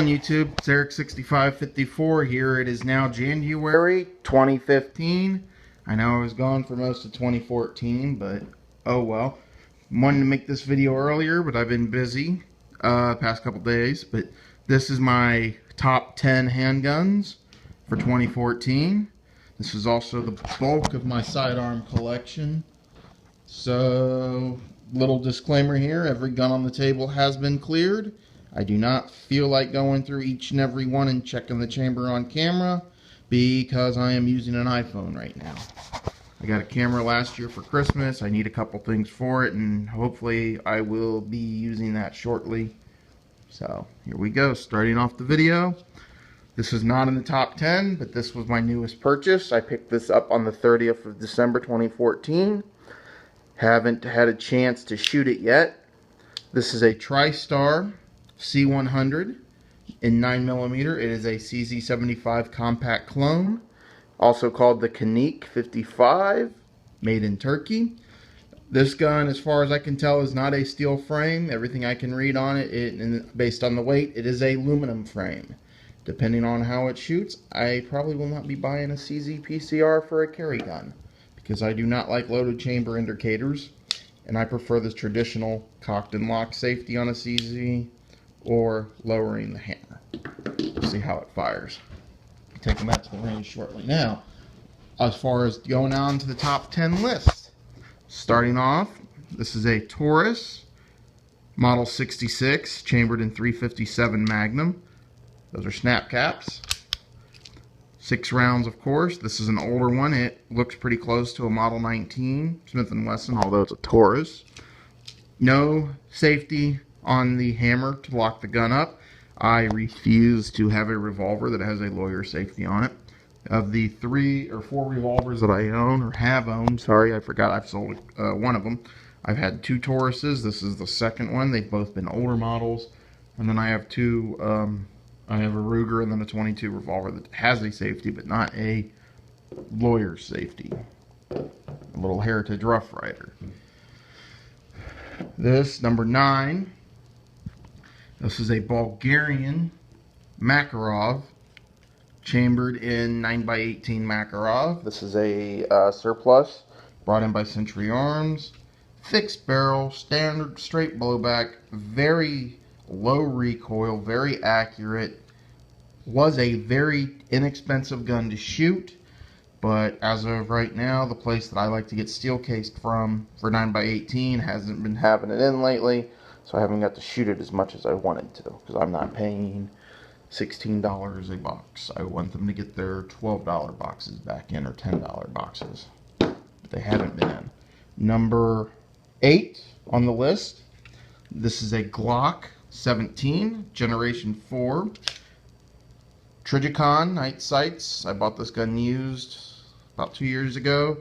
on YouTube? It's Eric6554 here. It is now January 2015. I know I was gone for most of 2014, but oh well. Wanted to make this video earlier, but I've been busy past couple days. But this is my top 10 handguns for 2014. This is also the bulk of my sidearm collection. So, little disclaimer here, every gun on the table has been cleared. I do not feel like going through each and every one and checking the chamber on camera because I am using an iPhone right now. I got a camera last year for Christmas. I need a couple things for it, and hopefully I will be using that shortly. So, here we go, starting off the video. This is not in the top 10, but this was my newest purchase. I picked this up on the 30th of December 2014. Haven't had a chance to shoot it yet. This is a TriStar C100 in 9mm. It is a CZ75 compact clone, also called the Canik 55, made in Turkey. This gun, as far as I can tell, is not a steel frame. Everything I can read on it, based on the weight, it is a aluminum frame. Depending on how it shoots, I probably will not be buying a CZ PCR for a carry gun, because I do not like loaded chamber indicators, and I prefer this traditional cocked and locked safety on a CZ, or lowering the hammer. We'll see how it fires. Taking that to the range shortly. Now, as far as going on to the top 10 list, starting off, this is a Taurus Model 66, chambered in 357 Magnum. Those are snap caps. 6 rounds, of course. This is an older one. It looks pretty close to a Model 19 Smith & Wesson, although it's a Taurus. No safety on the hammer to lock the gun up. I refuse to have a revolver that has a lawyer safety on it. Of the 3 or 4 revolvers that I own, or have owned, sorry, I forgot I've sold one of them. I've had 2 Tauruses. This is the second one. They've both been older models. And then I have I have a Ruger and then a 22 revolver that has a safety, but not a lawyer safety. A little Heritage Rough Rider. This, number 9. This is a Bulgarian Makarov, chambered in 9x18 Makarov. This is a surplus brought in by Century Arms. Fixed barrel, standard straight blowback, very low recoil, very accurate. Was a very inexpensive gun to shoot, but as of right now, the place that I like to get steel cased from for 9x18 hasn't been having it in lately, so I haven't got to shoot it as much as I wanted to, because I'm not paying $16 a box. I want them to get their $12 boxes back in, or $10 boxes, but they haven't been. Number 8 on the list, this is a Glock 17, Generation 4. Trijicon night sights. I bought this gun used about 2 years ago.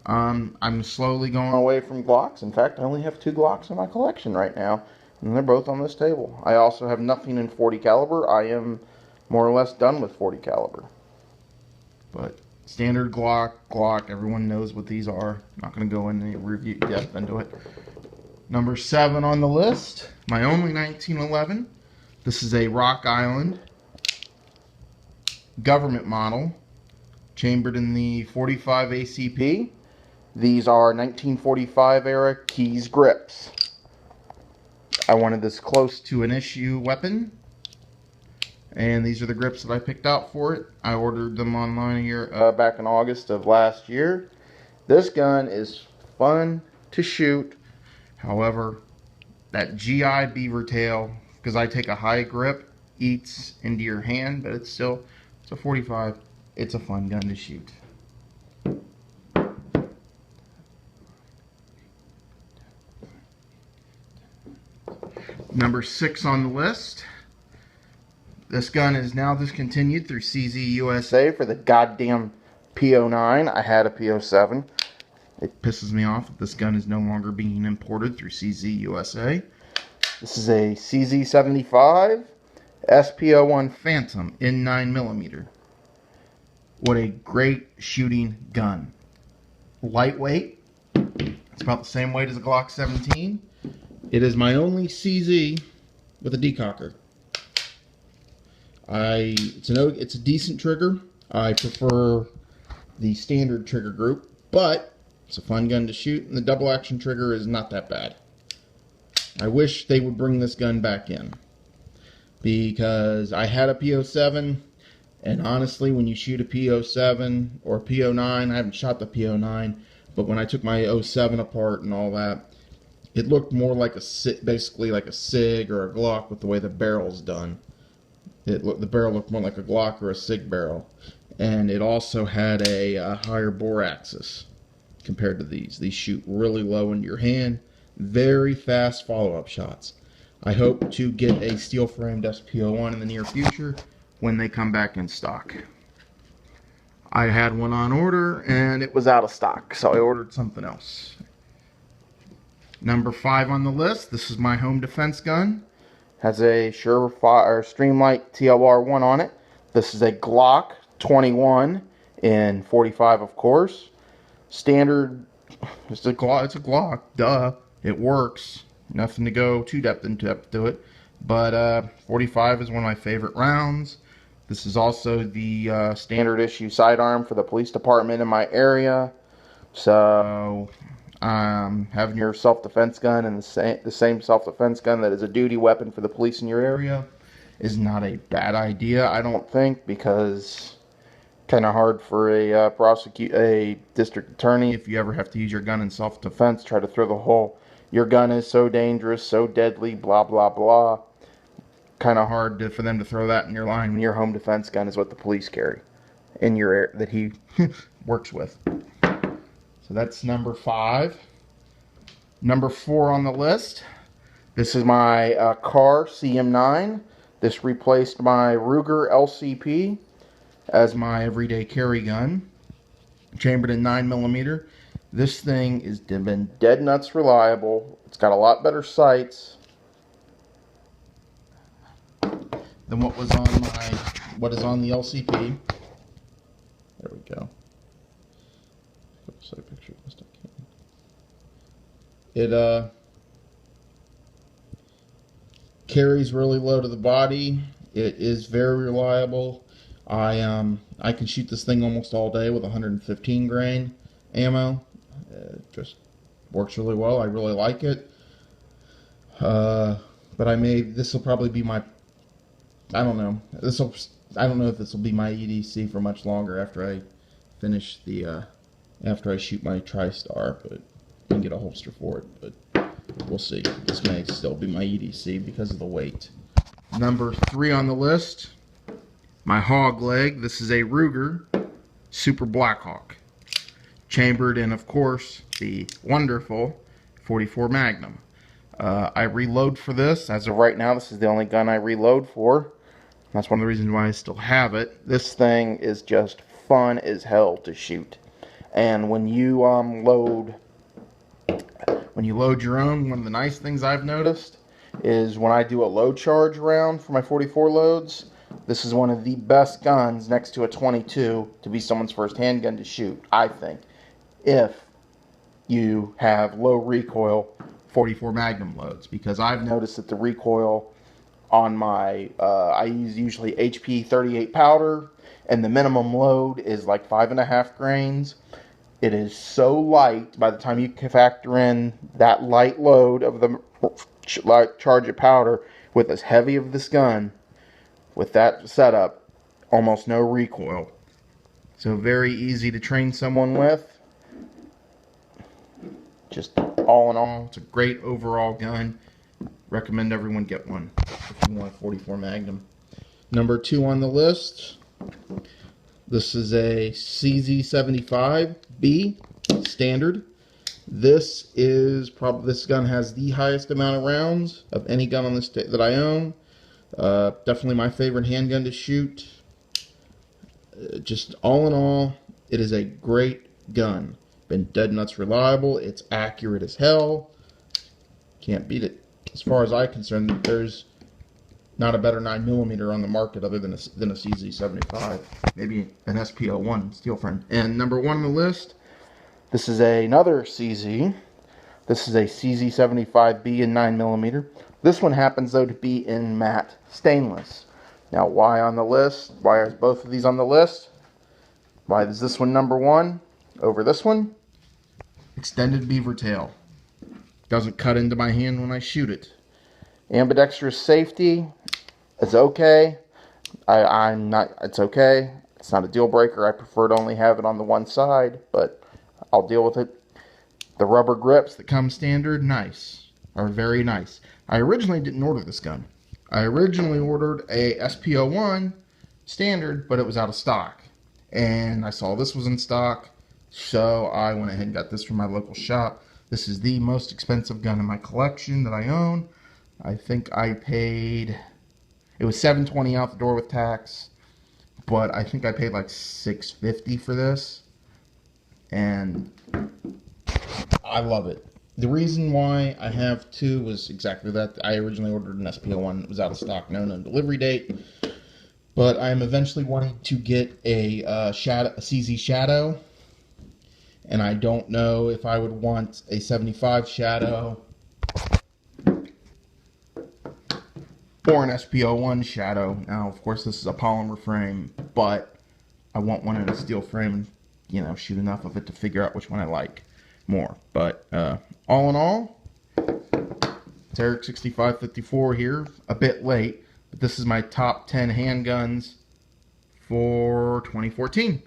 I'm slowly going away from Glocks. In fact, I only have 2 Glocks in my collection right now, and they're both on this table. I also have nothing in 40 caliber. I am more or less done with 40 caliber. But standard Glock, everyone knows what these are. I'm not going to go into review depth into it. Number 7 on the list, my only 1911. This is a Rock Island government model, chambered in the 45 ACP. These are 1945 era Keys grips. I wanted this close to an issue weapon, and these are the grips that I picked out for it. I ordered them online here back in August of last year. This gun is fun to shoot. However, that GI beaver tail, because I take a high grip, eats into your hand, but it's a 45. It's a fun gun to shoot. Number 6 on the list. This gun is now discontinued through CZ USA for the goddamn P09. I had a P07. It pisses me off that this gun is no longer being imported through CZ USA. This is a CZ75 SP01 Phantom in 9mm. What a great shooting gun. Lightweight. It's about the same weight as a Glock 17. It is my only CZ with a decocker. It's a decent trigger. I prefer the standard trigger group, but it's a fun gun to shoot, and the double action trigger is not that bad. I wish they would bring this gun back in, because I had a P07, and honestly, when you shoot a P07 or P09, I haven't shot the P09, but when I took my 07 apart and all that, it looked more like basically like a SIG or a Glock with the way the barrel's done. The barrel looked more like a Glock or a SIG barrel, and it also had a higher bore axis compared to these. These shoot really low into your hand, very fast follow-up shots. I hope to get a steel-framed SP01 in the near future when they come back in stock. I had one on order and it was out of stock, so I ordered something else. Number 5 on the list, this is my home defense gun. Has a Surefire Streamlight TLR1 on it. This is a Glock 21 in 45, of course. Standard, it's a Glock, duh. It works. Nothing to go too in-depth to it. But 45 is one of my favorite rounds. This is also the standard issue sidearm for the police department in my area. So having your self-defense gun and the same self-defense gun that is a duty weapon for the police in your area is not a bad idea, I don't think, because kind of hard for a district attorney, if you ever have to use your gun in self-defense, try to throw the whole, your gun is so dangerous, so deadly, blah blah blah. Kind of hard for them to throw that in your line when your home defense gun is what the police carry in your area that he works with. So that's number 5. Number 4 on the list, this is my Car CM9. This replaced my Ruger LCP as my everyday carry gun, chambered in 9mm. This thing has been dead nuts reliable. It's got a lot better sights than what is on the LCP. There we go. Side picture best I can. It carries really low to the body. It is very reliable. I can shoot this thing almost all day with 115 grain ammo. It just works really well. I really like it. But this will probably be my, I don't know if this will be my EDC for much longer after I finish the after I shoot my TriStar, but I can get a holster for it, but we'll see. This may still be my EDC because of the weight. Number 3 on the list, my hog leg. This is a Ruger Super Blackhawk, chambered in, of course, the wonderful 44 Magnum. I reload for this. As of right now, this is the only gun I reload for. That's one of the reasons why I still have it. This thing is just fun as hell to shoot. And when you load your own, one of the nice things I've noticed is when I do a load charge round for my 44 loads, this is one of the best guns next to a 22 to be someone's first handgun to shoot, I think, if you have low recoil 44 Magnum loads, because I've noticed that the recoil on my, I use usually HP 38 powder, and the minimum load is like 5.5 grains. It is so light by the time you factor in that light load of the charge of powder with as heavy of this gun, with that setup, almost no recoil. So very easy to train someone with. Just all in all, it's a great overall gun. Recommend everyone get one if you want a 44 Magnum. Number 2 on the list, this is a CZ75B standard. This gun has the highest amount of rounds of any gun on this that I own. Definitely my favorite handgun to shoot. Just all in all, it is a great gun. Been dead nuts reliable. It's accurate as hell. Can't beat it. As far as I'm concerned, there's not a better 9mm on the market other than a CZ75. Maybe an SP01 steel friend. And number 1 on the list, this is another CZ. This is a CZ75B in 9mm. This one happens though to be in matte stainless. Now, why on the list? Why is both of these on the list? Why is this one number one over this one? Extended beaver tail. Doesn't cut into my hand when I shoot it. Ambidextrous safety. It's okay. It's okay. It's not a deal breaker. I prefer to only have it on the one side, but I'll deal with it. The rubber grips that come standard, nice. Are very nice. I originally didn't order this gun. I originally ordered a SP01 standard, but it was out of stock. And I saw this was in stock, so I went ahead and got this from my local shop. This is the most expensive gun in my collection that I own. I think I paid, it was $720 out the door with tax, but I think I paid like $650 for this. And I love it. The reason why I have two was exactly that. I originally ordered an SP01. It was out of stock, no known delivery date. But I'm eventually wanting to get a CZ Shadow. And I don't know if I would want a 75 Shadow or an SP01 Shadow. Now, of course, this is a polymer frame, but I want one in a steel frame and, you know, shoot enough of it to figure out which one I like more. But all in all, it's Eric 6554 here, a bit late, but this is my top 10 handguns for 2014.